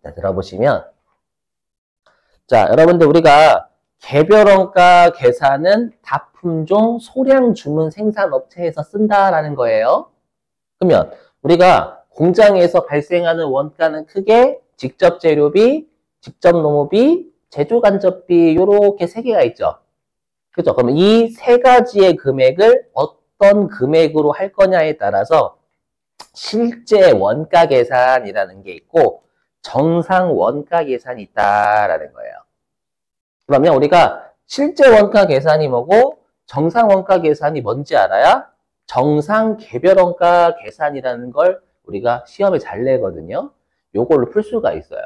자, 들어보시면, 자, 여러분들 우리가 개별원가 계산은 다품종 소량 주문 생산업체에서 쓴다라는 거예요. 그러면 우리가 공장에서 발생하는 원가는 크게 직접 재료비, 직접 노무비, 제조간접비 요렇게 세 개가 있죠. 그죠? 그러면 이 세 가지의 금액을 어떤 금액으로 할 거냐에 따라서 실제 원가 계산이라는 게 있고 정상 원가 계산이 있다라는 거예요. 그러면 우리가 실제 원가 계산이 뭐고 정상 원가 계산이 뭔지 알아야 정상 개별 원가 계산이라는 걸 우리가 시험에 잘 내거든요. 요걸로 풀 수가 있어요.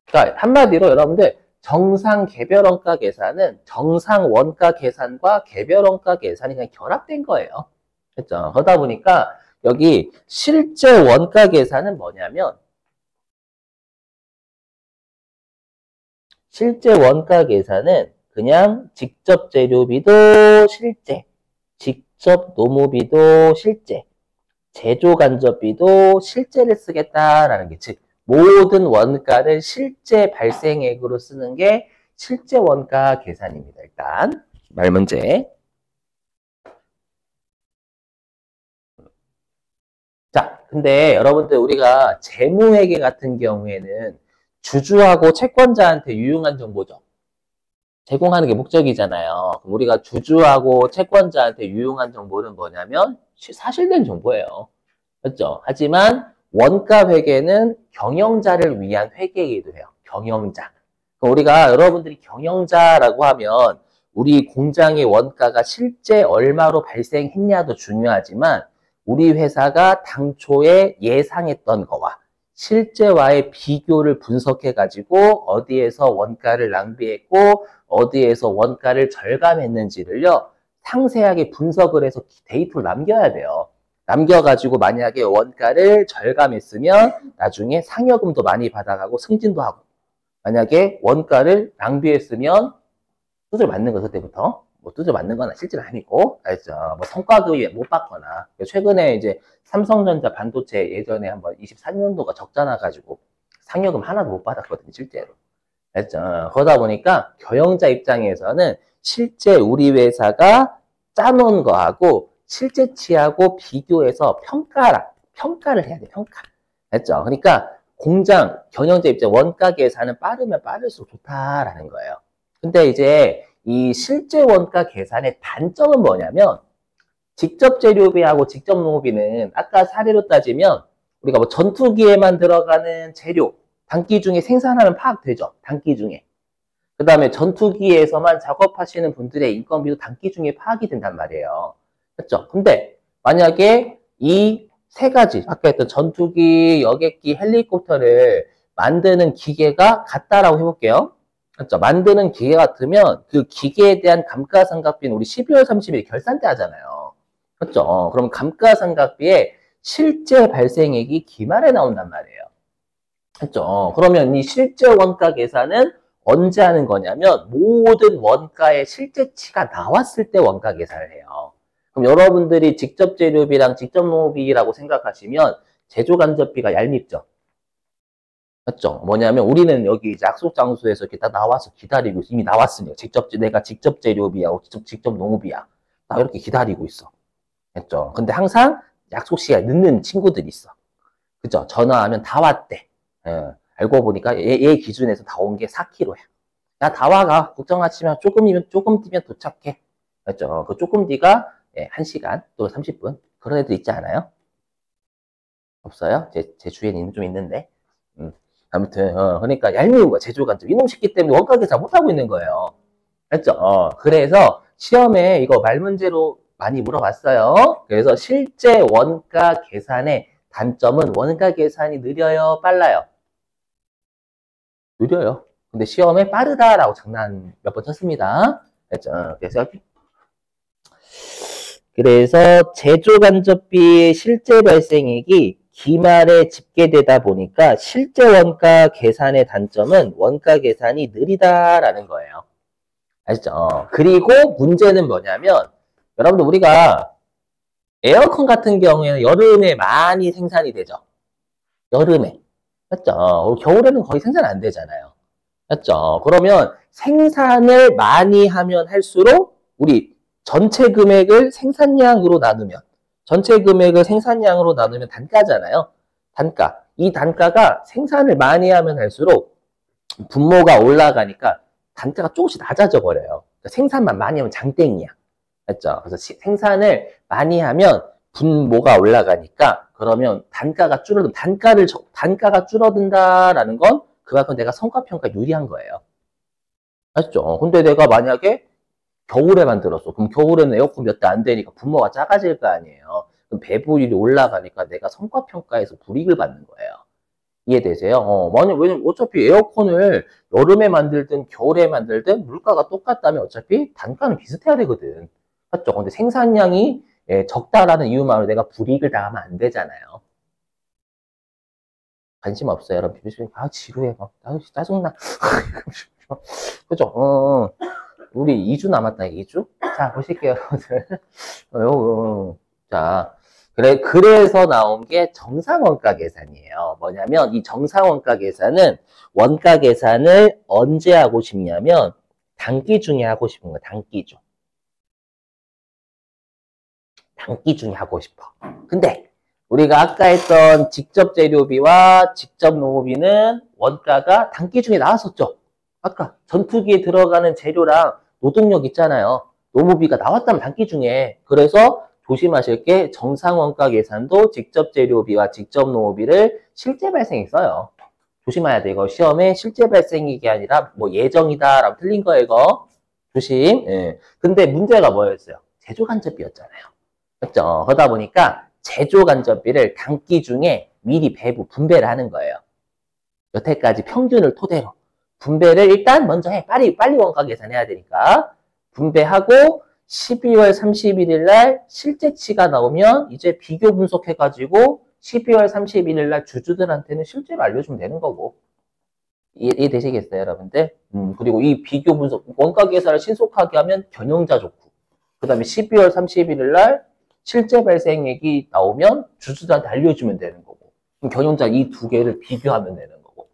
그러니까 한마디로 여러분들 정상 개별 원가 계산은 정상 원가 계산과 개별 원가 계산이 그냥 결합된 거예요. 그렇죠? 그러다 보니까 여기 실제 원가 계산은 뭐냐면 실제 원가 계산은 그냥 직접 재료비도 실제, 직접 노무비도 실제, 제조 간접비도 실제를 쓰겠다라는 게 즉 모든 원가를 실제 발생액으로 쓰는 게 실제 원가 계산입니다. 일단 말 문제. 자, 근데 여러분들 우리가 재무회계 같은 경우에는 주주하고 채권자한테 유용한 정보죠. 제공하는 게 목적이잖아요. 그럼 우리가 주주하고 채권자한테 유용한 정보는 뭐냐면 사실된 정보예요. 그렇죠? 하지만 원가 회계는 경영자를 위한 회계이기도 해요. 경영자. 그럼 우리가 여러분들이 경영자라고 하면 우리 공장의 원가가 실제 얼마로 발생했냐도 중요하지만 우리 회사가 당초에 예상했던 거와 실제와의 비교를 분석해가지고 어디에서 원가를 낭비했고 어디에서 원가를 절감했는지를요 상세하게 분석을 해서 데이터를 남겨야 돼요. 남겨가지고 만약에 원가를 절감했으면 나중에 상여금도 많이 받아가고 승진도 하고 만약에 원가를 낭비했으면 두들 맞는 거 그때부터 뭐 두들 맞는 거나 실제는 아니고 알죠? 뭐 성과급이 못 받거나 최근에 이제 삼성전자 반도체 예전에 한번 24년도가 적자 나가지고 상여금 하나도 못 받았거든요 실제로. 알죠? 그러다 보니까 경영자 입장에서는 실제 우리 회사가 짜놓은 거하고 실제치하고 비교해서 평가를 해야 돼, 평가. 알죠? 그러니까 공장, 경영자 입장 원가 계산은 빠르면 빠를수록 좋다라는 거예요. 근데 이제 이 실제 원가 계산의 단점은 뭐냐면 직접 재료비하고 직접 노무비는 아까 사례로 따지면 우리가 뭐 전투기에만 들어가는 재료, 단기 중에 생산하면 파악되죠. 단기 중에. 그 다음에 전투기에서만 작업하시는 분들의 인건비도 단기 중에 파악이 된단 말이에요. 그렇죠? 근데 만약에 이 세 가지, 아까 했던 전투기, 여객기, 헬리콥터를 만드는 기계가 같다라고 해볼게요. 그렇죠? 만드는 기계 같으면 그 기계에 대한 감가상각비는 우리 12월 30일 결산 때 하잖아요. 그렇죠? 그럼 감가상각비의 실제 발생액이 기말에 나온단 말이에요. 그렇죠? 그러면 이 실제 원가 계산은 언제 하는 거냐면 모든 원가의 실제치가 나왔을 때 원가 계산을 해요. 그럼 여러분들이 직접 재료비랑 직접 노무비라고 생각하시면 제조간접비가 얄밉죠. 맞죠? 뭐냐면 우리는 여기 약속 장소에서 이렇게 다 나와서 기다리고 있어. 이미 나왔으니까 내가 직접 재료비하고 직접 노무비야. 나 이렇게 기다리고 있어. 했죠? 근데 항상 약속 시간에 늦는 친구들이 있어. 그죠? 전화하면 다 왔대. 알고 보니까 얘 기준에서 다 온 게 4kg야. 야, 다 와가. 걱정하지 마. 조금 뒤면 도착해. 맞죠? 그 조금 뒤가 1시간 또 30분. 그런 애들 있지 않아요? 없어요? 제 주위에는 좀 있는데. 아무튼, 그러니까 얄미운 거야. 제조간접. 이놈 새끼 때문에 원가 계산 못하고 있는 거예요. 맞죠? 그래서 시험에 이거 말 문제로 많이 물어봤어요. 그래서 실제 원가 계산의 단점은 원가 계산이 느려요, 빨라요? 느려요. 근데 시험에 빠르다라고 장난 몇 번 쳤습니다. 그렇죠? 그래서 제조간접비의 실제 발생액이 기말에 집계되다 보니까 실제 원가 계산의 단점은 원가 계산이 느리다라는 거예요. 아시죠? 그리고 문제는 뭐냐면 여러분들 우리가 에어컨 같은 경우에는 여름에 많이 생산이 되죠. 여름에. 맞죠? 겨울에는 거의 생산 안 되잖아요. 맞죠? 그러면 생산을 많이 하면 할수록 우리 전체 금액을 생산량으로 나누면 전체 금액을 생산량으로 나누면 단가잖아요. 단가. 이 단가가 생산을 많이 하면 할수록 분모가 올라가니까 단가가 조금씩 낮아져 버려요. 그러니까 생산만 많이 하면 장땡이야. 맞죠? 그래서 생산을 많이 하면 분모가 올라가니까 그러면 단가가 줄어든다라는 건 그만큼 내가 성과평가 유리한 거예요. 맞죠? 근데 내가 만약에 겨울에 만들었어. 그럼 겨울에는 에어컨 몇 대 안 되니까 분모가 작아질 거 아니에요. 그럼 배부율이 올라가니까 내가 성과평가에서 불이익을 받는 거예요. 이해되세요? 왜냐면 어차피 에어컨을 여름에 만들든 겨울에 만들든 물가가 똑같다면 어차피 단가는 비슷해야 되거든. 맞죠? 근데 생산량이 적다라는 이유만으로 내가 불이익을 당하면 안 되잖아요. 관심 없어요, 여러분. 지루해. 짜증나. 그죠? 우리 2주 남았다, 2주? 자, 보실게요, 여러분들. 자, 그래서 나온 게 정상원가 계산이에요. 뭐냐면, 이 정상원가 계산은 원가 계산을 언제 하고 싶냐면, 단기 중에 하고 싶은 거예요, 단기 중. 단기 중에 하고 싶어. 근데, 우리가 아까 했던 직접 재료비와 직접 노무비는 원가가 단기 중에 나왔었죠. 아까 전투기에 들어가는 재료랑 노동력 있잖아요. 노무비가 나왔다면 단기 중에. 그래서 조심하실 게 정상원가 계산도 직접 재료비와 직접 노무비를 실제 발생이 써요. 조심해야 돼. 이거 시험에 실제 발생이 게 아니라 뭐 예정이다 라고 틀린 거예요. 이거. 조심. 예. 근데 문제가 뭐였어요? 제조간접비였잖아요. 그렇죠? 그러다 보니까 제조간접비를 단기 중에 미리 분배를 하는 거예요. 여태까지 평균을 토대로. 분배를 일단 먼저 해. 빨리 원가 계산해야 되니까. 분배하고 12월 31일 날 실제치가 나오면 이제 비교 분석해가지고 12월 31일 날 주주들한테는 실제로 알려주면 되는 거고. 이해되시겠어요, 여러분들? 그리고 이 비교 분석, 원가 계산을 신속하게 하면 경영자 좋고. 그 다음에 12월 31일 날 실제 발생액이 나오면 주주들한테 알려주면 되는 거고. 그럼 경영자 이 두 개를 비교하면 되는 거고.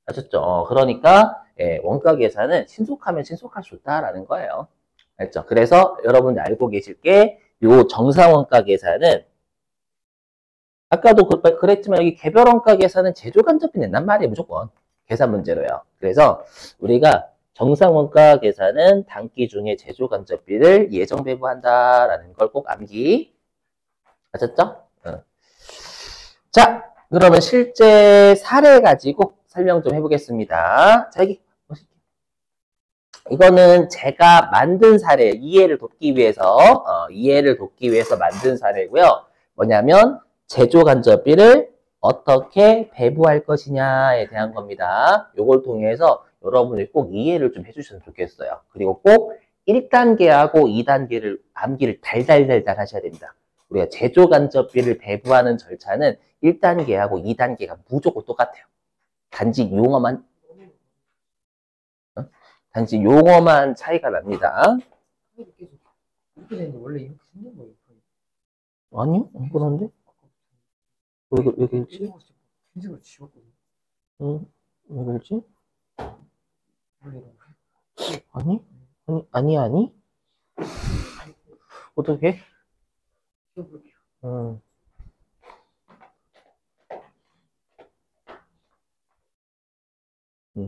아셨죠? 그러니까 원가 계산은 신속하면 신속할수록 좋다라는 거예요. 알죠? 그래서 여러분이 알고 계실 게 요 정상원가 계산은 아까도 그랬지만 여기 개별원가 계산은 제조간접비 낸단 말이에요. 무조건. 계산 문제로요. 그래서 우리가 정상원가 계산은 단기 중에 제조간접비를 예정 배부한다라는 걸 꼭 암기. 아셨죠? 자, 그러면 실제 사례 가지고 설명 좀 해보겠습니다. 자, 여기 보실게요. 이거는 제가 만든 사례, 이해를 돕기 위해서 만든 사례고요. 뭐냐면 제조간접비를 어떻게 배부할 것이냐에 대한 겁니다. 요걸 통해서 여러분이 꼭 이해를 좀 해주셨으면 좋겠어요. 그리고 꼭 1단계하고 2단계를 암기를 달달달달 하셔야 됩니다. 우리가 제조간접비를 배부하는 절차는 1단계하고 2단계가 무조건 똑같아요. 단지 용어만 차이가 납니다. 이렇게 되는데 원래 이렇게 생긴 거예요? 아니요? 안 그런데? 왜 그랬지? 흰색으로 지웠거든요. 왜 그랬지? 아니? 어떻게?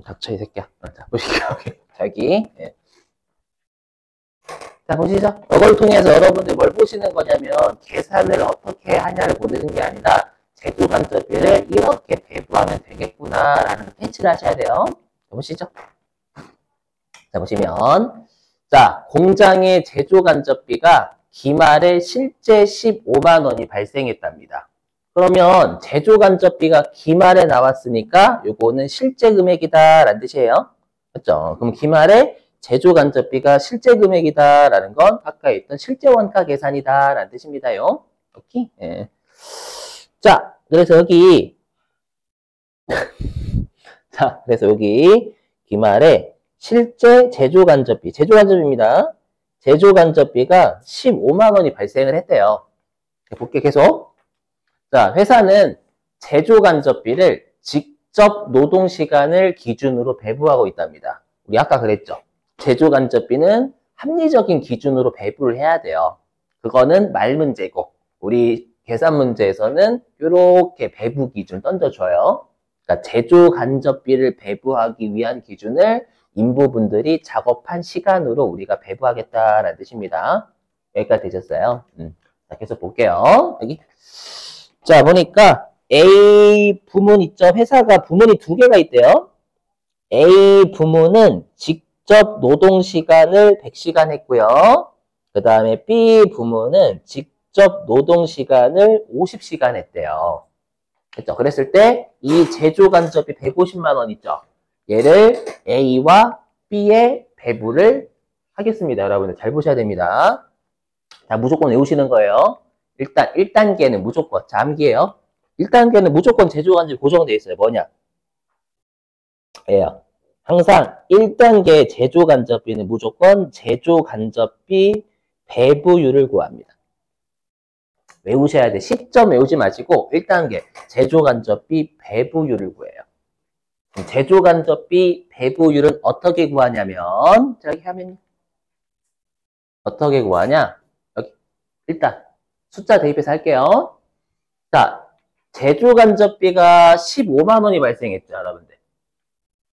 닥쳐, 이 새끼야. 자, 보시죠. 자기. 예. 자, 보시죠. 이걸 통해서 여러분들 뭘 보시는 거냐면, 계산을 어떻게 하냐를 보는 게 아니라, 제조간접비를 이렇게 배부하면 되겠구나라는 캐치를 하셔야 돼요. 보시죠. 자, 보시면. 자, 공장의 제조간접비가 기말에 실제 15만 원이 발생했답니다. 그러면 제조간접비가 기말에 나왔으니까 요거는 실제 금액이다 라는 뜻이에요. 맞죠? 그럼 기말에 제조간접비가 실제 금액이다 라는 건 아까 했던 실제 원가 계산이다 라는 뜻입니다요. 오케이? 예. 자, 그래서 여기 자, 그래서 여기 기말에 실제 제조간접비입니다. 제조간접비가 15만 원이 발생을 했대요. 볼게 계속. 자, 회사는 제조간접비를 직접 노동시간을 기준으로 배부하고 있답니다. 우리 아까 그랬죠. 제조간접비는 합리적인 기준으로 배부를 해야 돼요. 그거는 말 문제고 우리 계산 문제에서는 이렇게 배부 기준 던져줘요. 그러니까 제조간접비를 배부하기 위한 기준을 인부분들이 작업한 시간으로 우리가 배부하겠다라는 뜻입니다. 여기까지 되셨어요? 자, 계속 볼게요. 여기. 자, 보니까 A 부문 있죠? 회사가 부문이 두 개가 있대요. A 부문은 직접 노동시간을 100시간 했고요. 그 다음에 B 부문은 직접 노동시간을 50시간 했대요. 그렇죠? 그랬을 때 이 제조간접비 150만 원 있죠? 얘를 A와 B에 배부를 하겠습니다. 여러분들 잘 보셔야 됩니다. 자, 무조건 외우시는 거예요. 일단 1단계는 무조건, 자, 암기예요. 1단계는 무조건 제조간접비 고정되어 있어요. 뭐냐? 예요. 항상 1단계 제조간접비는 무조건 제조간접비 배부율을 구합니다. 외우셔야 돼. 시점 외우지 마시고 1단계 제조간접비 배부율을 구해요. 제조간접비 배부율은 어떻게 구하냐면 저기 하면 어떻게 구하냐? 여기 일단 숫자 대입해서 할게요. 자, 제조간접비가 15만 원이 발생했죠, 여러분들.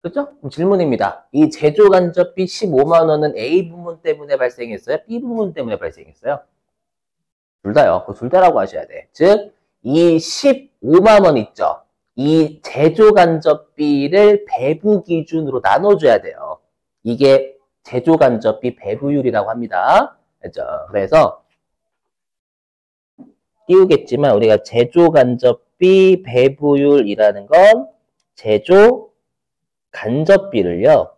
그렇죠? 그럼 질문입니다. 이 제조간접비 15만 원은 A 부문 때문에 발생했어요? B 부문 때문에 발생했어요? 둘 다요. 그 둘 다라고 하셔야 돼. 즉, 이 15만 원 있죠? 이 제조간접비를 배부 기준으로 나눠줘야 돼요. 이게 제조간접비 배부율이라고 합니다. 그렇죠? 그래서 띄우겠지만 우리가 제조간접비 배부율이라는 건 제조간접비를요.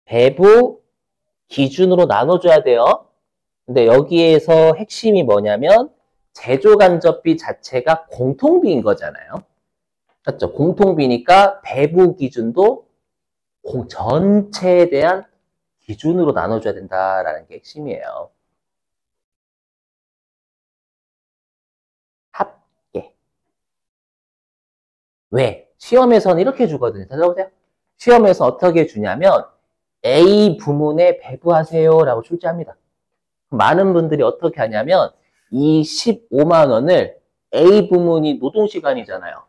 배부 기준으로 나눠줘야 돼요. 근데 여기에서 핵심이 뭐냐면 제조간접비 자체가 공통비인 거잖아요. 맞죠? 공통비니까 배부 기준도 전체에 대한 기준으로 나눠줘야 된다라는 게 핵심이에요. 합계. 왜? 시험에서는 이렇게 주거든요. 찾아보세요. 시험에서 어떻게 주냐면 A 부문에 배부하세요 라고 출제합니다. 많은 분들이 어떻게 하냐면 이 15만 원을 A 부문이 노동시간이잖아요.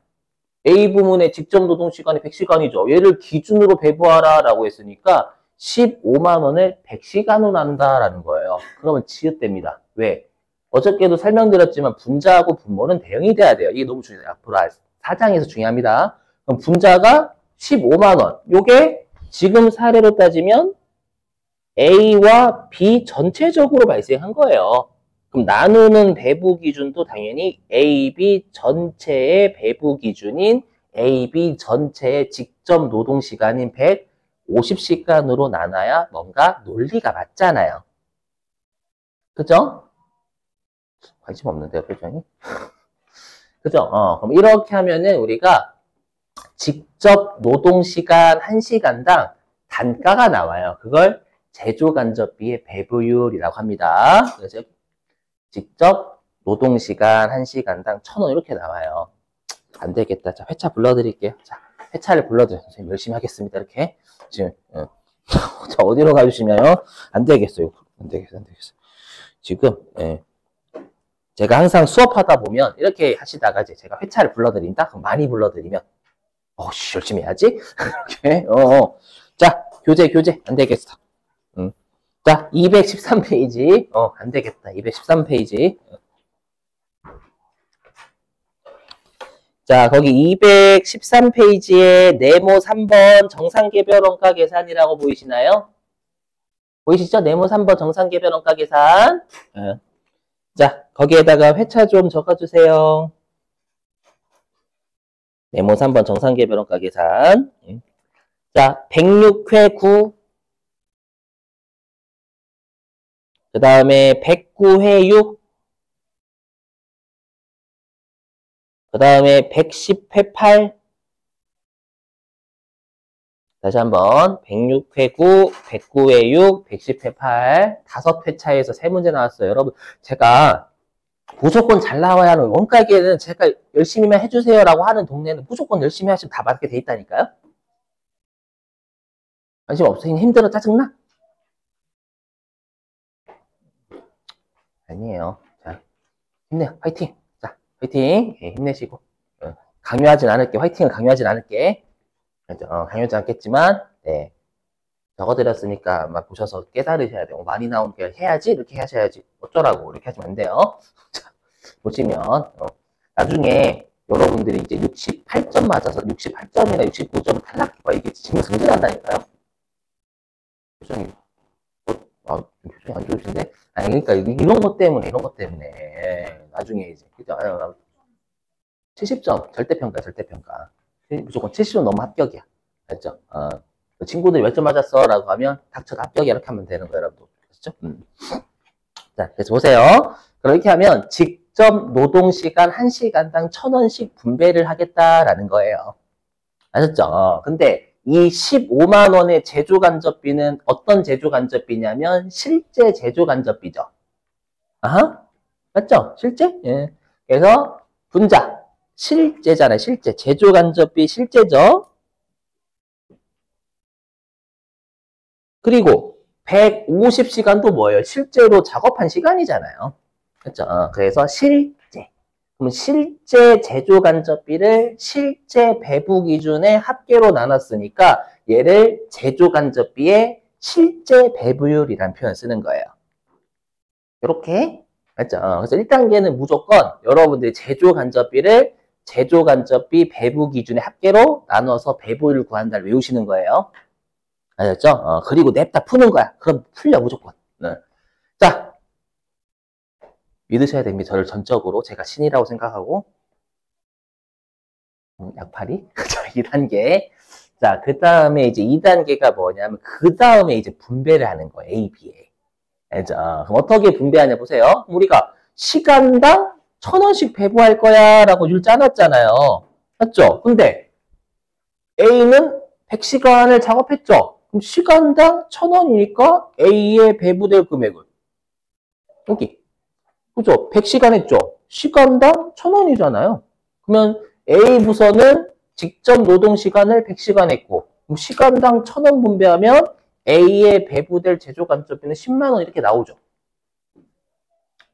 A 부문의 직접 노동시간이 100시간이죠. 얘를 기준으로 배부하라 라고 했으니까 15만 원을 100시간으로 나눈다라는 거예요. 그러면 지읒됩니다. 왜? 어저께도 설명드렸지만 분자하고 분모는 대응이 돼야 돼요. 이게 너무 중요해요. 앞으로 4장에서 중요합니다. 그럼 분자가 15만 원. 요게 지금 사례로 따지면 A와 B 전체적으로 발생한 거예요. 그럼 나누는 배부 기준도 당연히 A, B 전체의 배부 기준인 A, B 전체의 직접 노동시간인 150시간으로 나눠야 뭔가 논리가 맞잖아요. 그죠? 관심 없는데요, 표정이? 그죠? 그럼 이렇게 하면은 우리가 직접 노동시간 1시간당 단가가 나와요. 그걸 제조간접비의 배부율이라고 합니다. 그래서 직접 노동시간 1시간당 1,000원 이렇게 나와요. 안 되겠다. 자, 회차 불러드릴게요. 자, 회차를 불러드려요. 선생님 열심히 하겠습니다. 이렇게. 지금, 자, 어디로 가주시면요? 안 되겠어요. 안 되겠어요. 지금, 제가 항상 수업하다 보면 이렇게 하시다가 이제 제가 회차를 불러드린다? 그럼 많이 불러드리면 열심히 해야지. 이렇게, 자, 교재. 안 되겠어. 자, 213페이지. 안 되겠다. 213페이지. 자, 거기 213페이지에 네모 3번 정상개별 원가 계산이라고 보이시나요? 보이시죠? 네모 3번 정상개별 원가 계산. 자, 거기에다가 회차 좀 적어주세요. 네모 3번 정상개별 원가 계산. 자, 106회 9. 그 다음에 109회 6. 그 다음에 110회 8. 다시 한번 106회 9, 109회 6, 110회 8. 5회차에서 3문제 나왔어요. 여러분, 제가 무조건 잘 나와야 하는 원가에는 제가 열심히만 해주세요라고 하는 동네는 무조건 열심히 하시면 다 맞게 돼 있다니까요. 관심 없으니 힘들어 짜증나? 아니에요. 자, 힘내, 화이팅. 자, 화이팅. 예, 힘내시고. 강요하진 않을게. 화이팅은 강요하진 않을게. 강요하지 않겠지만, 네. 적어드렸으니까 막 보셔서 깨달으셔야 돼요. 많이 나오니까 해야지, 이렇게 하셔야지. 어쩌라고, 이렇게 하시면 안 돼요. 자, 보시면, 나중에 여러분들이 이제 68점 맞아서 68점이나 69점 탈락해봐. 이게 지금 승진한다니까요. 표정이, 표정이 안 좋으신데? 아니, 그러니까 이런 것 때문에, 나중에 이제, 그죠? 70점, 절대평가. 무조건 70점 너무 합격이야. 알죠? 친구들이 몇 점 맞았어? 라고 하면, 닥쳐 합격이야. 이렇게 하면 되는 거예요, 여러분. 그렇죠? 자, 그래서 보세요. 그렇게 하면, 직접 노동시간 1시간당 1,000원씩 분배를 하겠다라는 거예요. 아셨죠? 근데, 이 15만 원의 제조간접비는 어떤 제조간접비냐면 실제 제조간접비죠. 아하, 맞죠? 실제? 예. 그래서 분자 실제잖아요. 실제 제조간접비 실제죠. 그리고 150시간도 뭐예요? 실제로 작업한 시간이잖아요. 그렇죠? 그래서 실제. 그럼 실제 제조간접비를 실제 배부 기준의 합계로 나눴으니까 얘를 제조간접비의 실제 배부율이라는 표현을 쓰는 거예요. 이렇게 맞죠? 그래서 1단계는 무조건 여러분들이 제조간접비를 제조간접비 배부 기준의 합계로 나눠서 배부율을 구한다를 외우시는 거예요. 아셨죠? 그리고 냅다 푸는 거야. 그럼 풀려 무조건. 네. 자. 믿으셔야 됩니다. 저를 전적으로 제가 신이라고 생각하고 약팔이? 자, 2단계. 자, 그 다음에 이제 2단계가 뭐냐면 그 다음에 이제 분배를 하는 거예요. A, B에. 알죠? 그럼 어떻게 분배하냐 보세요. 우리가 시간당 1,000원씩 배부할 거야 라고 줄 짜놨잖아요. 맞죠? 근데 A는 100시간을 작업했죠? 그럼 시간당 1,000원이니까 A의 배부될 금액은 여기 그죠? 100시간 했죠? 시간당 1,000원이잖아요. 그러면 A 부서는 직접 노동시간을 100시간 했고, 그럼 시간당 1,000원 분배하면 A의 배부될 제조간접비는 10만 원 이렇게 나오죠.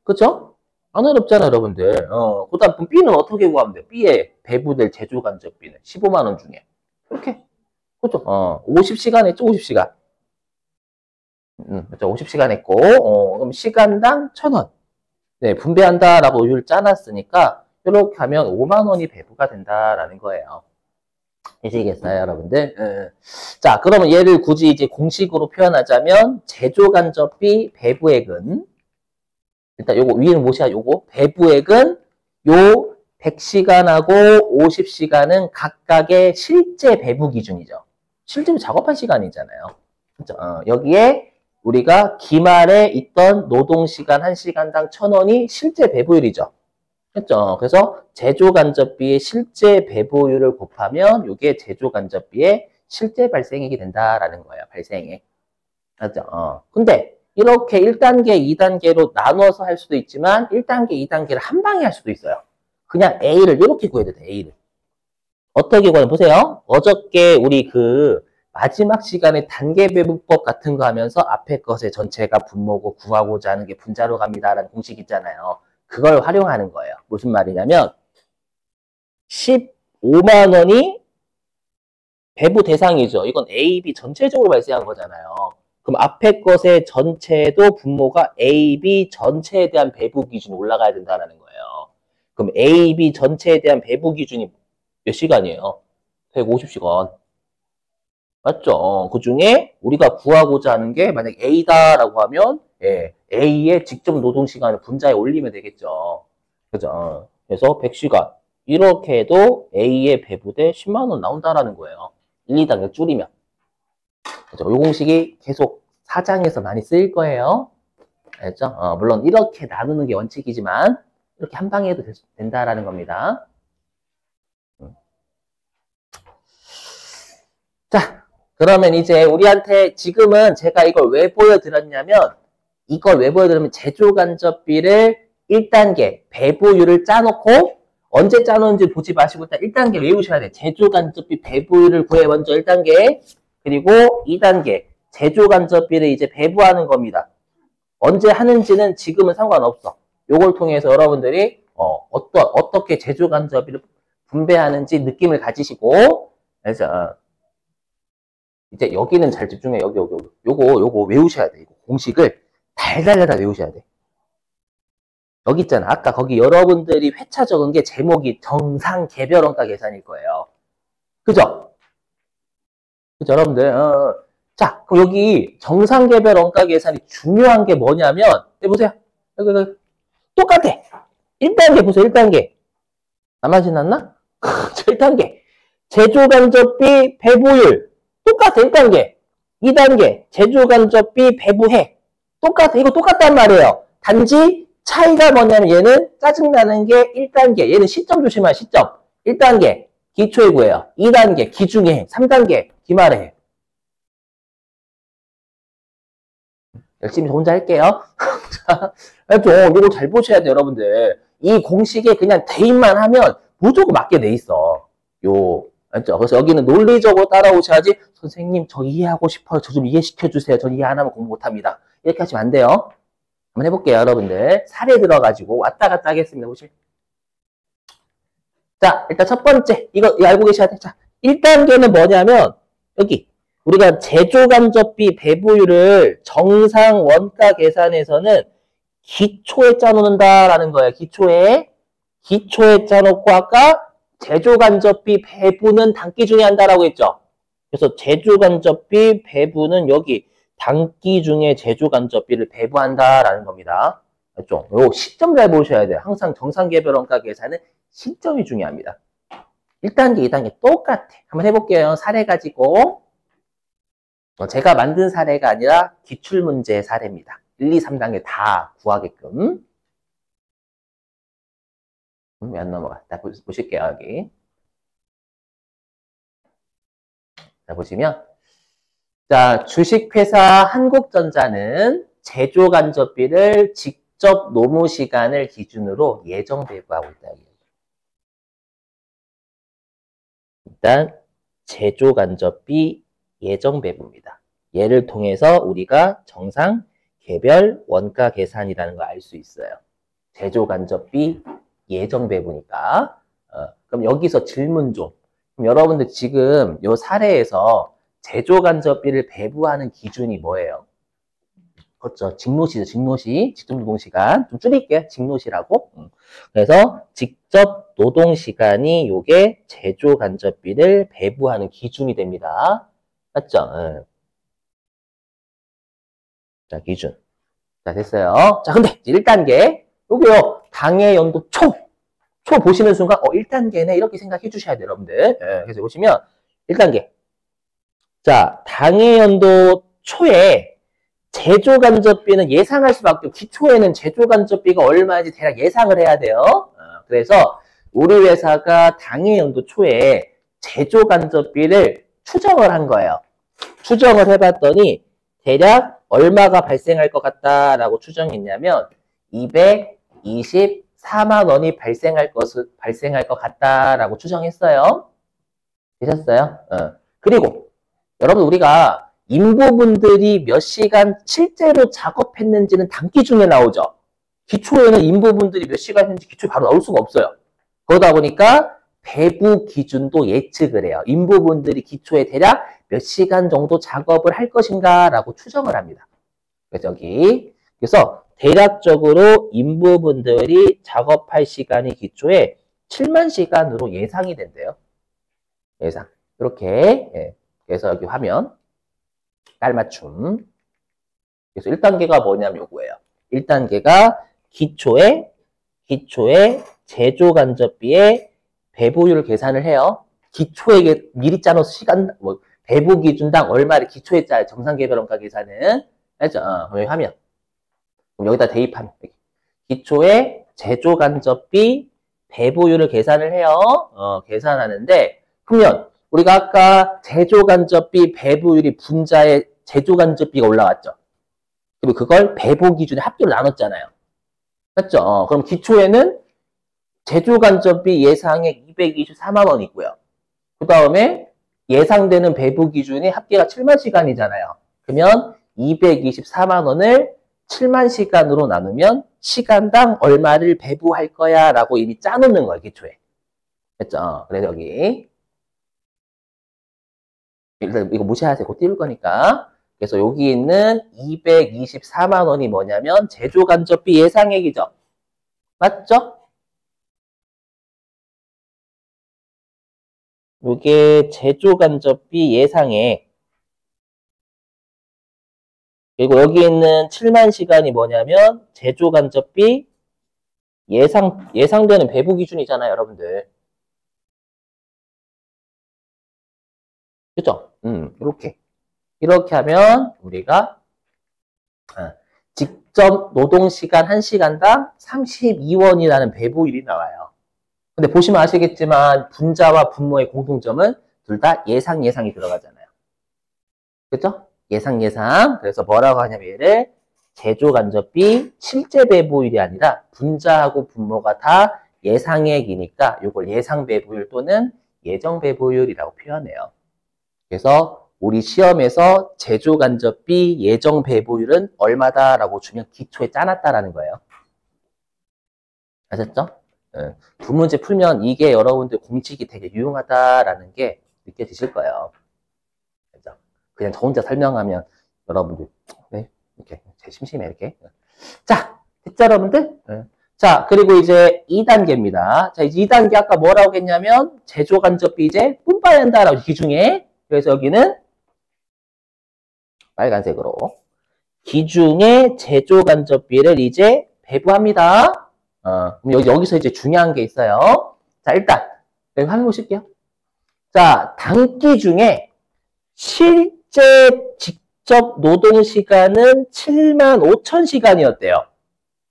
그죠? 안 어렵잖아요, 여러분들. 그 다음 B는 어떻게 구하면 돼요? B의 배부될 제조간접비는 15만 원 중에. 이렇게. 그죠? 50시간 했죠? 50시간. 그렇죠? 50시간 했고, 그럼 시간당 1,000원. 네, 분배한다라고 율 짜놨으니까 이렇게 하면 5만 원이 배부가 된다라는 거예요. 되시겠어요, 여러분들? 자, 그러면 얘를 굳이 이제 공식으로 표현하자면 제조간접비 배부액은 일단 요거 위에는 무시하 요거 배부액은 요 100시간하고 50시간은 각각의 실제 배부 기준이죠. 실제로 작업한 시간이잖아요. 그렇죠? 여기에 우리가 기말에 있던 노동시간 1시간당 1,000원이 실제 배부율이죠. 그렇죠? 그래서 제조간접비의 실제 배부율을 곱하면 이게 제조간접비의 실제 발생액이 된다라는 거예요. 발생액. 그렇죠? 근데 이렇게 1단계, 2단계로 나눠서 할 수도 있지만 1단계, 2단계를 한 방에 할 수도 있어요. 그냥 A를 이렇게 구해도 돼. A를. 어떻게 구하냐 보세요. 어저께 우리 그 마지막 시간에 단계 배분법 같은 거 하면서 앞에 것의 전체가 분모고 구하고자 하는 게 분자로 갑니다라는 공식 있잖아요. 그걸 활용하는 거예요. 무슨 말이냐면 15만 원이 배부 대상이죠. 이건 A, B 전체적으로 발생한 거잖아요. 그럼 앞에 것의 전체도 분모가 A, B 전체에 대한 배부 기준이 올라가야 된다는 거예요. 그럼 A, B 전체에 대한 배부 기준이 몇 시간이에요? 150시간. 맞죠? 그 중에 우리가 구하고자 하는 게 만약 A다라고 하면 A의 직접 노동시간을 분자에 올리면 되겠죠. 그죠? 그래서 100시간. 이렇게 해도 A의 배부대 10만 원 나온다라는 거예요. 1, 2단계 줄이면. 그죠? 이 공식이 계속 사장에서 많이 쓰일 거예요. 알죠? 물론 이렇게 나누는 게 원칙이지만 이렇게 한 방에 해도 된다라는 겁니다. 자, 그러면 이제 우리한테 지금은 제가 이걸 왜 보여드렸냐면 이걸 왜 보여드리면 제조간접비를 1단계 배부율을 짜놓고 언제 짜놓은지 보지 마시고 일단 1단계 외우셔야 돼. 제조간접비 배부율을 구해 먼저 1단계. 그리고 2단계 제조간접비를 이제 배부하는 겁니다. 언제 하는지는 지금은 상관없어. 요걸 통해서 여러분들이 어떻게 제조간접비를 분배하는지 느낌을 가지시고 그래서 이제 여기는 잘 집중해. 요거 외우셔야 돼. 이거 공식을 달달달 외우셔야 돼. 여기 있잖아. 아까 거기 여러분들이 회차 적은 게 제목이 정상 개별 원가 계산일 거예요. 그죠? 그죠, 여러분들? 자, 그럼 여기 정상 개별 원가 계산이 중요한 게 뭐냐면, 보세요. 여기. 똑같아. 1단계 보세요, 1단계. 나만 지났나? 자, 1단계. 제조간접비 배부율. 똑같아, 1단계. 2단계. 제조간접비 배부해. 똑같아. 이거 똑같단 말이에요. 단지 차이가 뭐냐면 얘는 짜증나는 게 1단계. 얘는 시점 조심하세요. 시점. 1단계 기초에 구해요. 2단계 기중에 해. 3단계 기말에 해. 열심히 혼자 할게요. 자, 이거 잘 보셔야 돼요, 여러분들. 이 공식에 그냥 대입만 하면 무조건 맞게 돼 있어. 알죠? 그래서 여기는 논리적으로 따라오셔야지. 선생님, 저 이해하고 싶어요. 저 좀 이해시켜주세요. 저 이해 안 하면 공부 못합니다. 이렇게 하시면 안 돼요. 한번 해볼게요, 여러분들. 사례 들어가지고 왔다 갔다 하겠습니다. 보시면. 자, 일단 첫 번째. 이거 알고 계셔야 돼. 자, 1단계는 뭐냐면, 여기. 우리가 제조간접비 배부율을 정상 원가 계산에서는 기초에 짜놓는다라는 거예요. 기초에 짜놓고 아까 제조간접비 배부는 단기 중에 한다라고 했죠. 그래서 제조간접비 배부는 여기 단기 중에 제조간접비를 배부한다라는 겁니다. 맞죠? 요 시점 잘 보셔야 돼요. 항상 정상개별 원가 계산은 시점이 중요합니다. 1단계, 2단계 똑같아. 한번 해볼게요. 사례 가지고. 제가 만든 사례가 아니라 기출문제 사례입니다. 1, 2, 3단계 다 구하게끔. 왜 안 넘어가? 자, 보실게요, 여기. 자, 보시면. 자, 주식회사 한국전자는 제조간접비를 직접 노무 시간을 기준으로 예정 배부하고 있다. 일단 제조간접비 예정 배부입니다. 얘를 통해서 우리가 정상 개별 원가 계산이라는 걸 알 수 있어요. 제조간접비 예정 배부니까. 그럼 여기서 질문 좀. 그럼 여러분들 지금 이 사례에서 제조간접비를 배부하는 기준이 뭐예요? 그렇죠. 직노시죠. 직노시. 직접 노동시간. 좀 줄일게요. 직노시라고. 그래서 직접 노동시간이 요게 제조간접비를 배부하는 기준이 됩니다. 맞죠? 자, 기준. 자, 됐어요. 자, 근데 1단계. 요거요. 당해 연도 초 보시는 순간 1단계네 이렇게 생각해 주셔야 돼요, 여러분들. 그래서 보시면 1단계. 자, 당해 연도 초에 제조간접비는 예상할 수밖에 없고 기초에는 제조간접비가 얼마인지 대략 예상을 해야 돼요. 그래서 우리 회사가 당해 연도 초에 제조간접비를 추정을 한 거예요. 추정을 해봤더니 대략 얼마가 발생할 것 같다라고 추정했냐면 224만 원이 발생할 것 같다라고 추정했어요. 되셨어요? 그리고 여러분 우리가 인부분들이 몇 시간 실제로 작업했는지는 단기 중에 나오죠. 기초에는 인부분들이 몇 시간 했는지 기초에 바로 나올 수가 없어요. 그러다 보니까 배부 기준도 예측을 해요. 인부분들이 기초에 대략 몇 시간 정도 작업을 할 것인가 라고 추정을 합니다. 그래서 그래서 대략적으로 인부분들이 작업할 시간이 기초에 7만 시간으로 예상이 된대요. 예상. 이렇게. 그래서 여기 화면 깔맞춤. 그래서 1단계가 뭐냐면 요거예요. 1단계가 기초에 제조간접비의 배부율 계산을 해요. 기초에 미리 짜놓은 시간, 배부 기준당 얼마를 기초에 짜요. 정상개별원가 계산은. 알죠? 여기 화면. 그럼 여기다 대입하면. 기초에 제조간접비 배부율을 계산을 해요. 계산하는데, 그러면 우리가 아까 제조간접비 배부율이 분자에 제조간접비가 올라왔죠. 그리고 그걸 배부 기준에 합계로 나눴잖아요. 맞죠? 그럼 기초에는 제조간접비 예상액 224만 원이고요. 그 다음에 예상되는 배부 기준이 합계가 7만 시간이잖아요. 그러면 224만 원을 7만 시간으로 나누면 시간당 얼마를 배부할 거야 라고 이미 짜놓는 거예요, 기초에. 됐죠? 그래서 여기 일단 이거 무시하세요. 곧 띄울 거니까. 그래서 여기 있는 224만 원이 뭐냐면 제조간접비 예상액이죠. 맞죠? 이게 제조간접비 예상액. 그리고 여기 있는 7만 시간이 뭐냐면 제조간접비 예상되는 배부 기준이잖아요, 여러분들. 그죠? 이렇게 하면 우리가 직접 노동시간 1시간당 32원이라는 배부율이 나와요. 근데 보시면 아시겠지만 분자와 분모의 공통점은 둘 다 예상이 들어가잖아요. 그죠? 예상. 그래서 뭐라고 하냐면 얘를 제조간접비 실제 배부율이 아니라 분자하고 분모가 다 예상액이니까 이걸 예상 배부율 또는 예정 배부율이라고 표현해요. 그래서 우리 시험에서 제조간접비 예정 배부율은 얼마다라고 주면 기초에 짜놨다라는 거예요. 아셨죠? 두 문제 풀면 이게 여러분들 공식이 되게 유용하다라는 게 느껴지실 거예요. 그죠? 그냥 저 혼자 설명하면 여러분들 네, 이렇게 제 심심해 이렇게. 자, 됐죠 여러분들? 자, 그리고 이제 2단계입니다. 자, 이제 2단계 아까 뭐라고 했냐면 제조간접비 이제 분파해야 한다라고 기중에. 그래서 여기는 빨간색으로 기중의 제조간접비를 이제 배부합니다. 그럼 여기서 이제 중요한 게 있어요. 자, 일단 여기 화면 보실게요. 자, 단기 중에 실제 직접 노동시간은 75,000시간이었대요.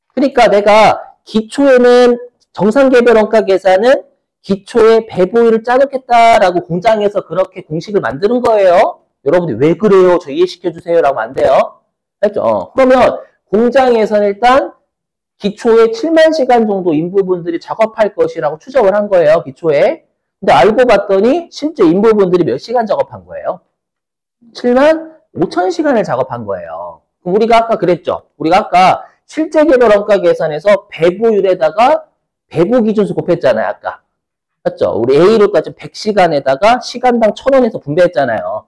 그러니까 내가 기초에는 정상개별원가 계산은 기초에 배부율을 짜놓겠다라고 공장에서 그렇게 공식을 만드는 거예요. 여러분들 왜 그래요? 저 이해시켜주세요. 라고 안 돼요. 알죠? 그러면 공장에서는 일단 기초에 7만 시간 정도 인부분들이 작업할 것이라고 추정을 한 거예요. 기초에. 근데 알고 봤더니 실제 인부분들이 몇 시간 작업한 거예요? 7만 5천 시간을 작업한 거예요. 그럼 우리가 아까 그랬죠? 우리가 아까 실제 개별 원가 계산에서 배부율에다가 배부 기준수 곱했잖아요. 아까. 맞죠? 우리 A로 따지면 100시간에다가 시간당 1,000원에서 분배했잖아요.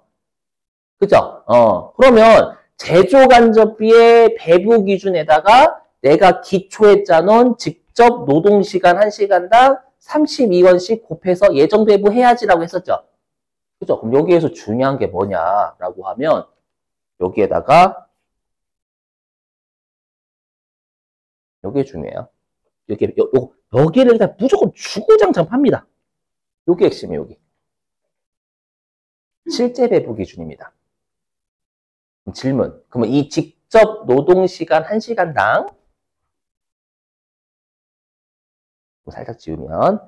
그죠? 그러면 제조간접비의 배부 기준에다가 내가 기초에 짜놓은 직접 노동시간 1시간당 32원씩 곱해서 예정 배부해야지라고 했었죠. 그죠? 그럼 여기에서 중요한 게 뭐냐라고 하면 여기에다가 여기 중요해요. 여기를 일단 무조건 주구장창 팝니다. 여기 핵심이에요, 여기. 실제 배부 기준입니다. 질문. 그러면 이 직접 노동시간 1시간당 살짝 지우면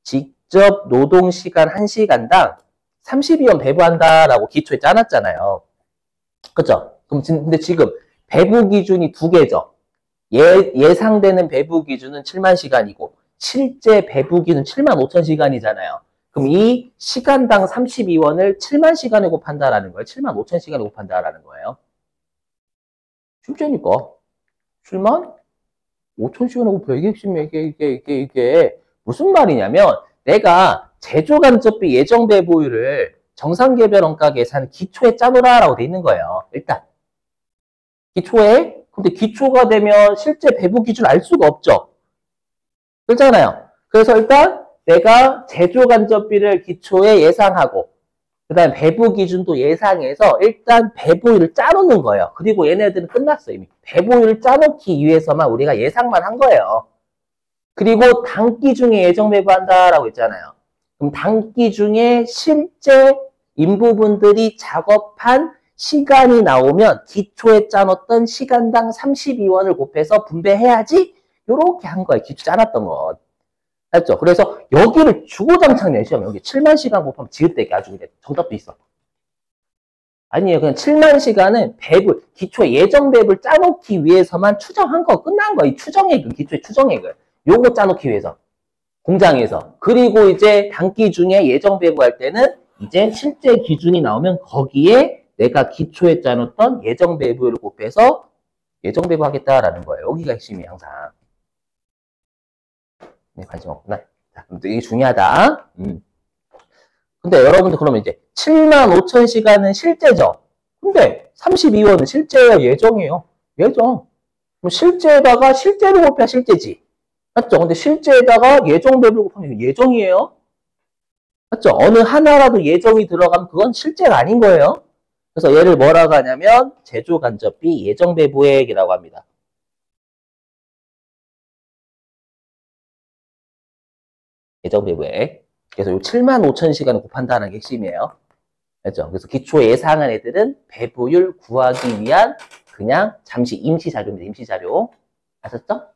직접 노동시간 1시간당 32원 배부한다라고 기초에 짜놨잖아요. 그죠? 그럼 근데 지금 배부 기준이 두 개죠. 예상되는 배부 기준은 7만 시간이고 실제 배부 기준 7만 5천 시간이잖아요. 그럼 이 시간당 32원을 7만 시간에 곱한다라는 거예요. 7만 5천 시간에 곱한다라는 거예요. 실제니까 7만 5천 시간에 곱해. 이게 핵심이에요. 이게 무슨 말이냐면 내가 제조간접비 예정 배부율을 정상개별 원가 계산 기초에 짜놓으라라고 돼 있는 거예요. 일단 기초에. 근데 기초가 되면 실제 배부 기준 알 수가 없죠. 그렇잖아요. 그래서 일단 내가 제조간접비를 기초에 예상하고 그 다음에 배부 기준도 예상해서 일단 배부율을 짜놓는 거예요. 그리고 얘네들은 끝났어요. 이미. 배부율을 짜놓기 위해서만 우리가 예상만 한 거예요. 그리고 단기 중에 예정 배부한다라고 했잖아요. 그럼 단기 중에 실제 인부분들이 작업한 시간이 나오면 기초에 짜놓던 시간당 32원을 곱해서 분배해야지 이렇게 한 거예요. 기초 짜놨던 것. 알죠? 그래서 여기를 주구장창 내시면 여기 7만 시간 곱하면 지읒대기 아주 그냥 정답도 있어. 아니에요. 그냥 7만 시간은 배분, 기초 예정 배분 짜놓기 위해서만 추정한 거, 끝난 거. 이 추정액은, 기초의 추정액을. 요거 짜놓기 위해서. 공장에서. 그리고 이제 단기 중에 예정 배부할 때는 이제 실제 기준이 나오면 거기에 내가 기초에 짜놓던 예정 배부를 곱해서 예정 배부하겠다라는 거예요. 여기가 핵심이 항상. 네, 관심 없구나. 자, 그럼 이게 중요하다. 근데 여러분들 그러면 이제 7만 5천 시간은 실제죠. 근데 32원은 실제예요, 예정이에요. 예정. 그럼 실제에다가 실제로 곱해야 실제지. 맞죠? 근데 실제에다가 예정 배분 곱하면 예정이에요. 맞죠? 어느 하나라도 예정이 들어가면 그건 실제가 아닌 거예요. 그래서 얘를 뭐라고 하냐면 제조 간접비 예정 배부액이라고 합니다. 예정 배부액. 그래서 요 7만 5천 시간을 곱한다는 게 핵심이에요. 알죠? 그래서 기초 예상한 애들은 배부율 구하기 위한 그냥 잠시 임시 자료입니다. 임시 자료. 아셨죠?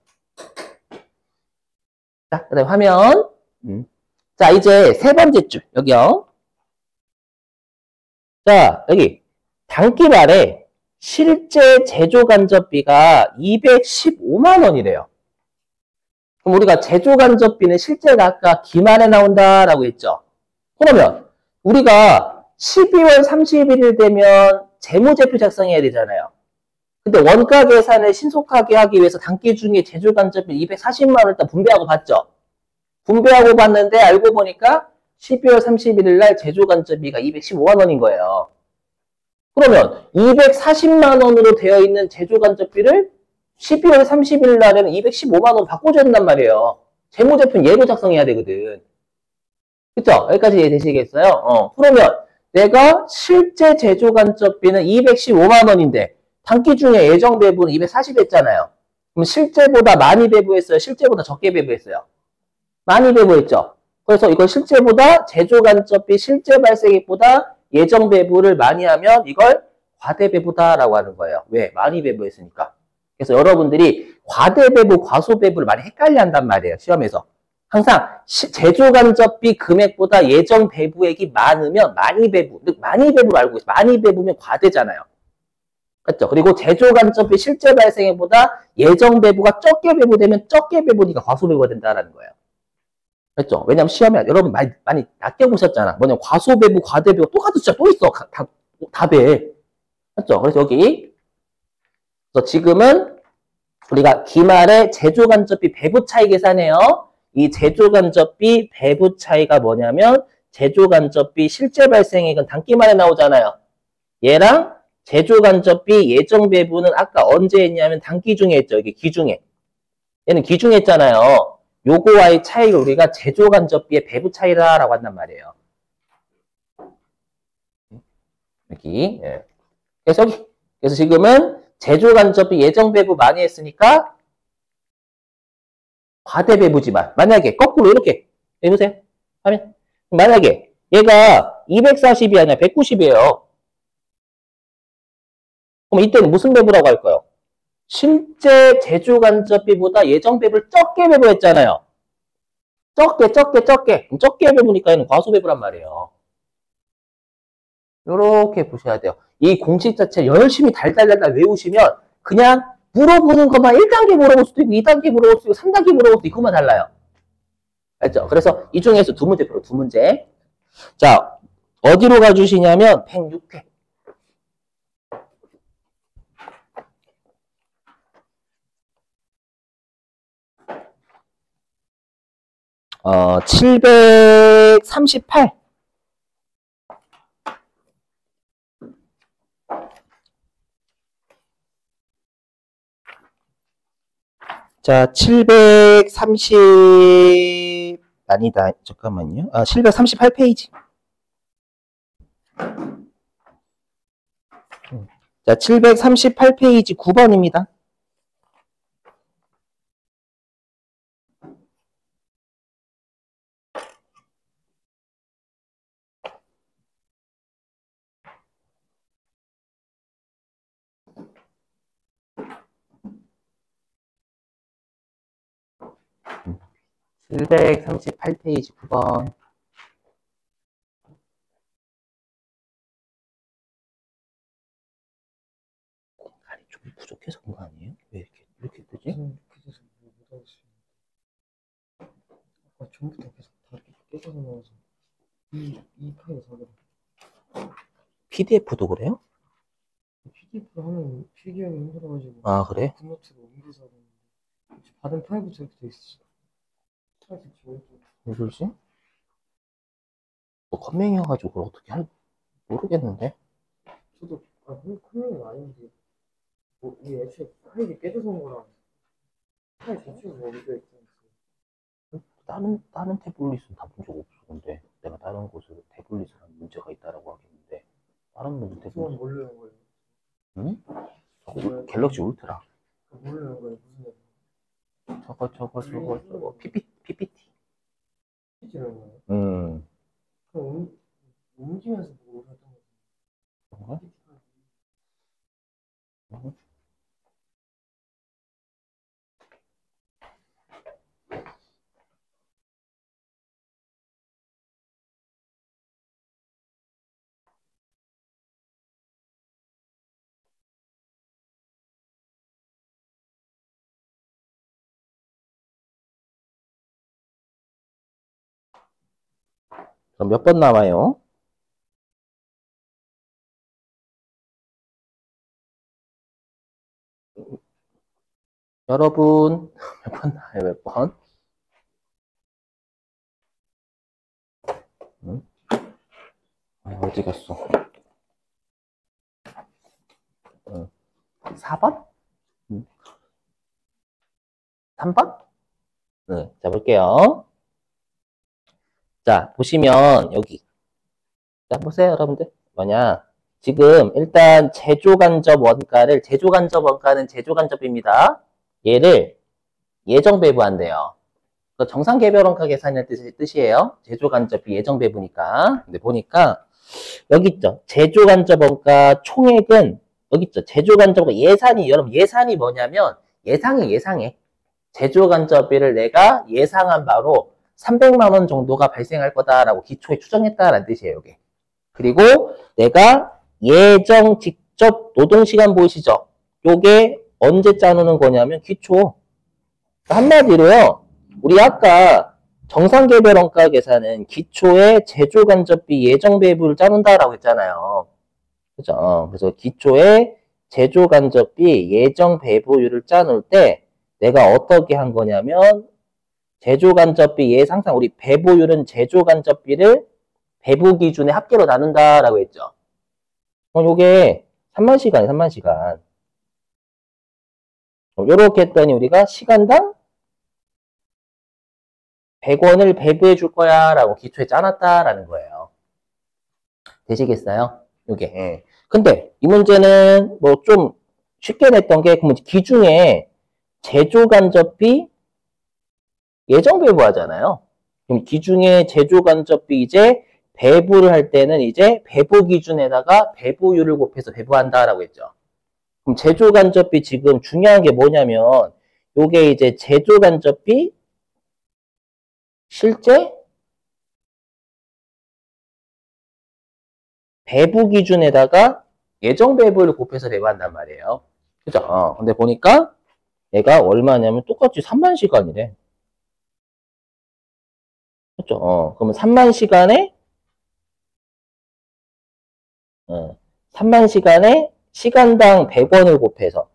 자, 그 다음에 화면. 자, 이제 세 번째 줄. 여기요. 자, 여기. 단기 말에 실제 제조 간접비가 215만 원이래요. 그럼 우리가 제조 간접비는 실제가 아까 기말에 나온다라고 했죠. 그러면 우리가 12월 31일 되면 재무제표 작성해야 되잖아요. 근데 원가 계산을 신속하게 하기 위해서 단기 중에 제조 간접비 240만 원 일단 분배하고 봤죠. 분배하고 봤는데 알고 보니까 12월 31일 날 제조 간접비가 215만 원인 거예요. 그러면 240만 원으로 되어 있는 제조 간접비를 12월 30일 날에는 215만 원 바꿔줘야 된단 말이에요. 재무제표는 예로 작성해야 되거든. 그쵸? 여기까지 이해되시겠어요? 그러면 내가 실제 제조 간접비는 215만 원인데 단기 중에 예정 배부는 240 했잖아요. 그럼 실제보다 많이 배부했어요? 실제보다 적게 배부했어요? 많이 배부했죠? 그래서 이걸 실제보다 제조 간접비 실제 발생액보다 예정 배부를 많이 하면 이걸 과대 배부다라고 하는 거예요. 왜? 많이 배부했으니까. 그래서 여러분들이 과대 배부, 과소 배부를 많이 헷갈려 한단 말이에요. 시험에서. 항상 제조 간접비 금액보다 예정 배부액이 많으면 많이 배부, 많이 배부를 알고 있어요. 많이 배부면 과대잖아요. 그렇죠? 그리고 제조 간접비 실제 발생액보다 예정 배부가 적게 배부되면 적게 배부니까 과소 배부가 된다는 거예요. 그렇죠? 왜냐면 시험에 여러분 많이 낮게 보셨잖아. 뭐냐면 과소배부, 과대배부 똑같은 숫자 또 있어. 답에. 그렇죠? 그래서 여기 그래서 지금은 우리가 기말에 제조간접비 배부 차이 계산해요. 이 제조간접비 배부 차이가 뭐냐면 제조간접비 실제 발생액은 단기말에 나오잖아요. 얘랑 제조간접비 예정 배부는 아까 언제 했냐면 단기 중에 했죠. 이게 기중에. 얘는 기중에 했잖아요. 요거와의 차이를 우리가 제조간접비의 배부 차이라고 한단 말이에요. 여기. 예. 그래서 지금은 제조간접비 예정 배부 많이 했으니까 과대 배부지만 만약에 거꾸로 이렇게 해보세요. 하면 만약에 얘가 240이 아니라 190이에요. 그럼 이때는 무슨 배부라고 할까요? 실제 제조 간접비보다 예정 배부를 적게 배부했잖아요. 적게. 적게 배부니까 얘는 과소 배부란 말이에요. 이렇게 보셔야 돼요. 이 공식 자체 열심히 달달달달 외우시면 그냥 물어보는 것만 1단계 물어볼 수도 있고 2단계 물어볼 수도 있고 3단계 물어볼 수도 있고 그만 달라요. 알죠? 그래서 이 중에서 두 문제 풀어, 두 문제. 자, 어디로 가주시냐면 106회. 738. 자, 730, 아니다, 잠깐만요. 738페이지. 자, 738페이지 9번입니다. 음. 738페이지 9번. 부족해서 그런 거 아니에요? 왜 이렇게 뜨지? 그래서 뭐 못하겠어요. 아까 전부터 계속 다 깨져서 나와서 이 파일 사거든. PDF도 그래요? PDF로 하면 필기하기 힘들어가지고 아, 그래? 굿노트로 옮겨서 하는데 받은 파일부터 이렇게 돼 있어. 파일 지워줘. 왜 그러지? 뭐 컴맹이어가지고 그걸 어떻게 모르겠는데. 저도 컴맹은 아닌데 뭐 이게 애초에 파일이 깨져서 온 거라 파일 자체가 뭐 옮겨 있잖아. 다른 태블릿은 다 본 적 없어. 근데 내가 다른 곳을 태블릿을 한 문제가 있다라고 하겠는데 다른 분들 그건 태블릿 모르는 거예요. 응? 갤럭시 울트라 모르는 거예요. 무슨 애 저거 PPT PPT라는 거예요? 음 그럼 옮기면서 보고 했던 거 그런가? 그럼 몇 번 남아요? 여러분 몇 번 남아요? 몇 번? 응? 어디 갔어? 4번? 3번? 네, 자, 볼게요. 자, 보시면, 여기. 자, 보세요, 여러분들. 뭐냐. 지금, 일단, 제조간접원가는 제조간접입니다. 얘를 예정배부한대요. 정상개별원가 계산의 뜻이에요. 제조간접이 예정배부니까. 근데 보니까, 여기 있죠. 제조간접원가 총액은, 여기 있죠. 제조간접원가 여러분, 예산이 뭐냐면, 예상해. 제조간접비를 내가 예상한 바로 300만 원 정도가 발생할 거다라고 기초에 추정했다라는 뜻이에요, 이게. 그리고 내가 예정 직접 노동시간 보이시죠? 요게 언제 짜놓는 거냐면 기초. 한마디로요. 우리 아까 정상개별원가 계산은 기초에 제조간접비 예정배부를 짜놓는다라고 했잖아요. 그죠? 그래서 기초에 제조간접비 예정배부율을 짜놓을 때 내가 어떻게 한 거냐면 제조간접비 항상 우리 배부율은 제조간접비를 배부 기준의 합계로 나눈다라고 했죠. 요게 3만 시간이에요. 3만 시간. 요렇게 했더니 우리가 시간당 100원을 배부해 줄 거야 라고 기초에 짜놨다라는 거예요. 되시겠어요? 요게. 예. 근데 이 문제는 뭐 좀 쉽게 냈던 게 그러면 기중에 제조간접비 예정 배부하잖아요. 그럼 기중에 제조간접비 이제 배부를 할 때는 이제 배부 기준에다가 배부율을 곱해서 배부한다라고 했죠. 그럼 제조간접비 지금 중요한 게 뭐냐면 요게 이제 제조간접비 실제 배부 기준에다가 예정 배부를 곱해서 배부한단 말이에요. 그죠? 근데 보니까 얘가 얼마냐면 똑같이 3만 시간이래. 그렇죠? 그러면 3만 시간에 3만 시간에 시간당 100원을 곱해서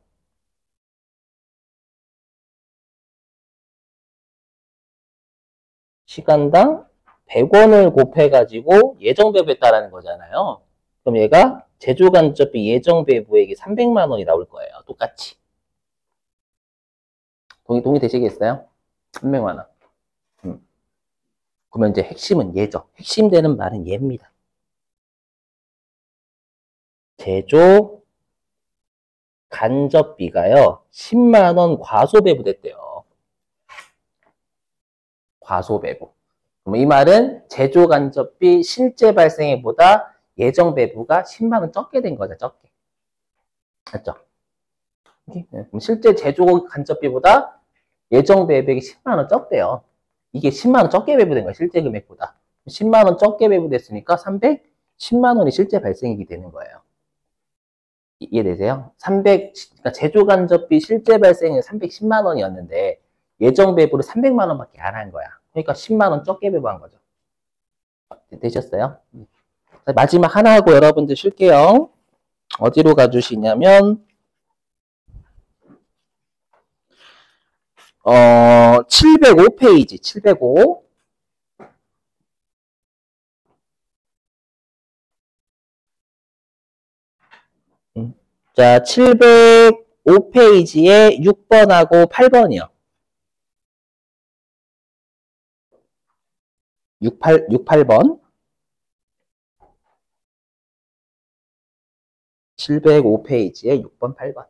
시간당 100원을 곱해가지고 예정배부했다라는 거잖아요. 그럼 얘가 제조간접비 예정배부액이 300만 원이 나올 거예요. 똑같이. 동의되시겠어요? 300만 원. 그러면 이제 핵심은 얘죠. 핵심되는 말은 얘입니다. 제조 간접비가요. 10만 원 과소배부됐대요. 과소배부. 그럼 이 말은 제조 간접비 실제 발생액보다 예정 배부가 10만 원 적게 된 거죠. 적게. 맞죠? 그럼 실제 제조 간접비보다 예정 배부액이 10만 원 적대요. 이게 10만 원 적게 배부된 거예요. 실제 금액보다. 10만 원 적게 배부됐으니까 310만 원이 실제 발생액이 되는 거예요. 이해되세요? 그러니까 제조간접비 실제 발생은 310만 원이었는데 예정 배부를 300만 원밖에 안 한 거야. 그러니까 10만 원 적게 배부한 거죠. 되셨어요? 마지막 하나 하고 여러분들 쉴게요. 어디로 가주시냐면 705페이지 705. 자, 705페이지에 6번하고 8번이요. 68번. 705페이지에 6번, 8번.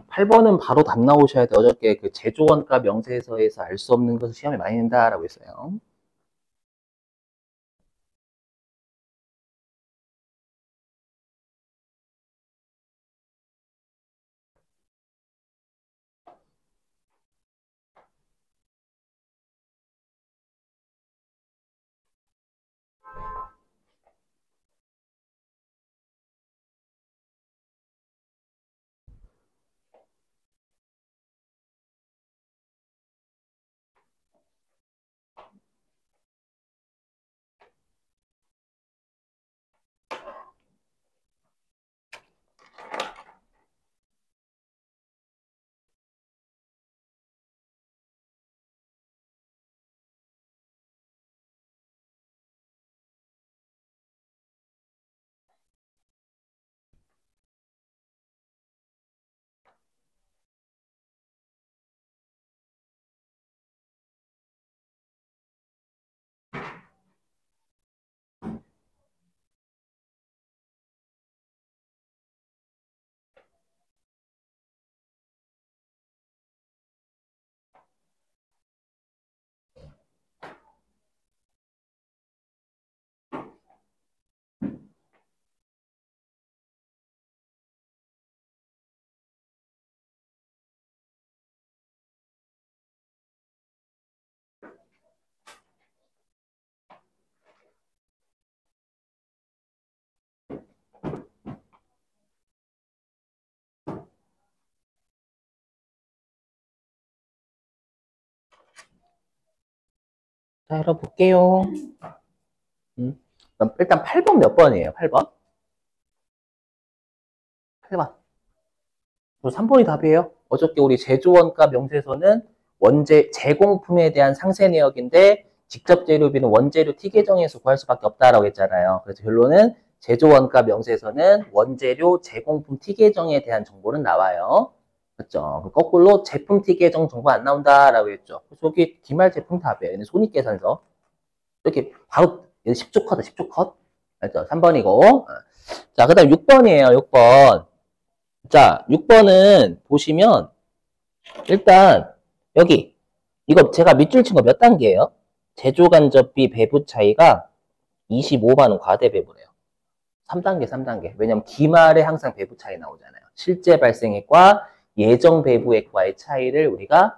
팔 8번은 바로 답 나오셔야 돼. 어저께 그 제조원가 명세서에서 알 수 없는 것을 시험에 많이 낸다라고 했어요. 자, 여러분 볼게요. 그럼 일단 8번 몇 번이에요? 8번? 8번. 3번이 답이에요. 어저께 우리 제조원가 명세서는 제공품에 대한 상세 내역인데 직접 재료비는 원재료 T 계정에서 구할 수밖에 없다라고 했잖아요. 그래서 결론은 제조원가 명세서는 원재료 제공품 T 계정에 대한 정보는 나와요. 그렇죠? 거꾸로 제품 T 계정 정보 안 나온다라고 했죠. 그래서 여기 기말 제품 답이에요. 손익계산서. 이렇게 바로 10초 컷, 10초 컷. 알죠? 3번이고. 자, 그 다음 6번이에요. 6번. 자, 6번은 보시면 일단 여기 이거 제가 밑줄 친 거 몇 단계예요? 제조간접비 배부 차이가 25만 원 과대 배부래요. 3단계, 3단계. 왜냐면 기말에 항상 배부 차이 나오잖아요. 실제 발생액과 예정 배부액과의 차이를 우리가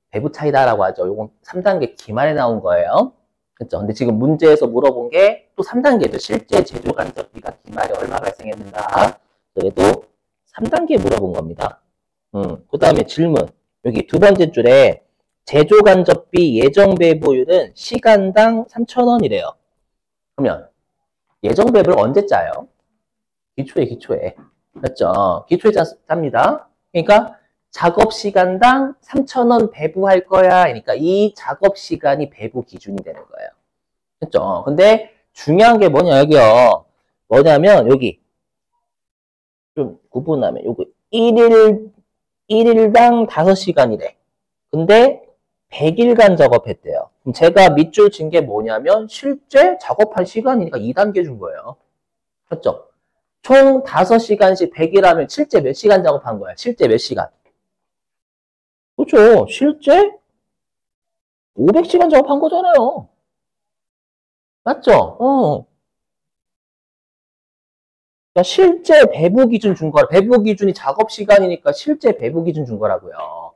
배부 차이다라고 하죠. 이건 3단계 기말에 나온 거예요. 그렇죠? 근데 지금 문제에서 물어본 게 또 3단계죠. 실제 제조간접비가 기말에 얼마 발생했는가? 그래도 3단계 물어본 겁니다. 그 다음에 질문. 여기 두 번째 줄에 제조간접비 예정배부율은 시간당 3,000원이래요. 그러면 예정배부를 언제 짜요? 기초에. 그렇죠? 기초에 짭니다. 그러니까 작업 시간당 3,000원 배부할 거야. 그러니까 이 작업 시간이 배부 기준이 되는 거예요. 그렇죠? 근데 중요한 게 뭐냐, 여기요. 뭐냐면, 여기. 좀 구분하면, 요거 1일당 5시간이래. 근데 100일간 작업했대요. 그럼 제가 밑줄 친 게 뭐냐면, 실제 작업한 시간이니까 2단계 준 거예요. 그렇죠? 총 5시간씩 100일 하면 실제 몇 시간 작업한 거야? 실제 몇 시간? 그렇죠. 실제 500시간 작업한 거잖아요. 맞죠? 그러니까 실제 배부 기준 준 거라. 배부 기준이 작업 시간이니까 실제 배부 기준 준 거라고요.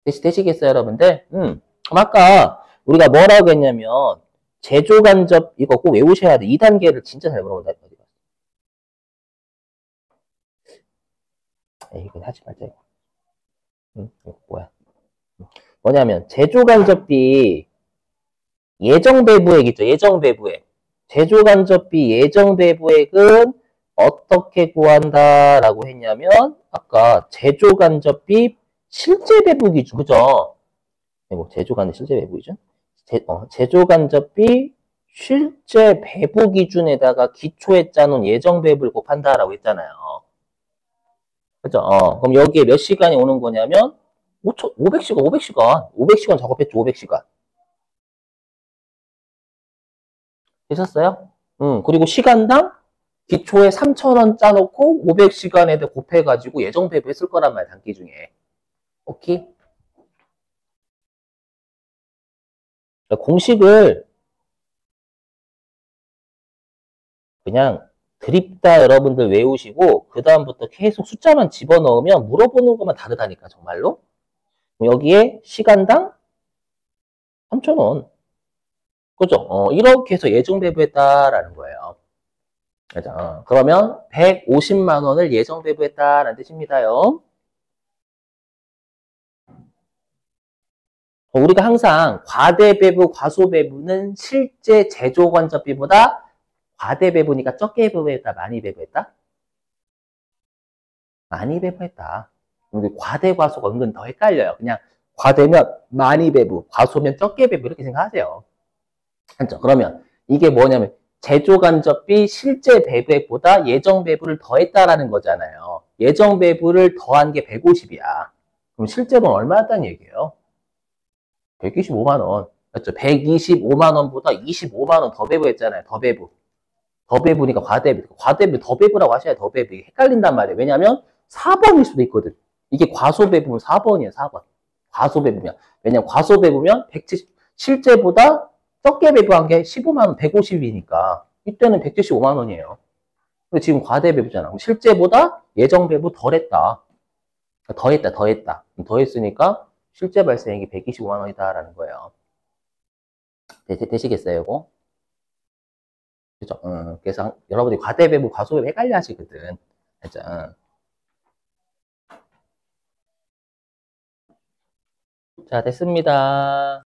되시겠어요, 여러분들? 그럼 아까 우리가 뭐라고 했냐면 제조 간접 이거 꼭 외우셔야 돼. 2단계를 진짜 잘 물어본다. 이건 하지 말자. 이거 뭐야? 뭐냐면 제조 간접비 예정 배부액 있죠. 예정 배부액. 제조 간접비 예정 배부액은 어떻게 구한다라고 했냐면 아까 제조 간접비 실제 배부 기준 그죠? 제조 간접 실제 배부 기준 제조 간접비 실제 배부 기준에다가 기초에 짜놓은 예정 배부를 곱한다라고 했잖아요. 그죠? 그럼 여기에 몇 시간이 오는 거냐면 500시간 작업했죠. 500시간 되셨어요? 그리고 시간당 기초에 3,000원 짜놓고 500시간에 곱해가지고 예정 배부했을 거란 말이야, 단기 중에. 오케이? 공식을 그냥 드립다 여러분들 외우시고 그 다음부터 계속 숫자만 집어넣으면 물어보는 것만 다르다니까, 정말로. 여기에 시간당 3,000원. 그죠? 이렇게 해서 예정 배부했다라는 거예요. 그죠? 그러면 150만 원을 예정 배부했다라는 뜻입니다요. 우리가 항상 과대배부, 과소배부는 실제 제조간접비보다 과대배부니까 적게 배부했다, 많이 배부했다? 많이 배부했다. 근데 과대, 과소가 은근 더 헷갈려요. 그냥 과대면 많이 배부, 과소면 적게 배부 이렇게 생각하세요. 그렇죠? 그러면 이게 뭐냐면 제조간접비 실제 배부액보다 예정 배부를 더했다라는 거잖아요. 예정 배부를 더한 게 150이야. 그럼 실제로는 얼마였다는 얘기예요? 125만 원. 맞죠? 125만 원보다 25만 원 더 배부했잖아요. 더 배부. 더 배부니까 과대부. 과대부 더 배부라고 하셔야 더 배부. 헷갈린단 말이에요. 왜냐면 4번일 수도 있거든. 이게 과소배부면 4번이에요. 4번. 과소배부면. 왜냐면 과소배부면 170, 실제보다 적게 배부한 게 15만 원, 150이니까 이때는 175만 원이에요. 근데 지금 과대배부잖아. 그럼 실제보다 예정 배부 덜했다. 더했다. 더했으니까 실제 발생액이 125만 원이다라는 거예요. 되시겠어요, 이거? 그죠? 그래서 여러분들이 과대배부, 과소배부 헷갈려 하시거든. 그죠? 자, 됐습니다.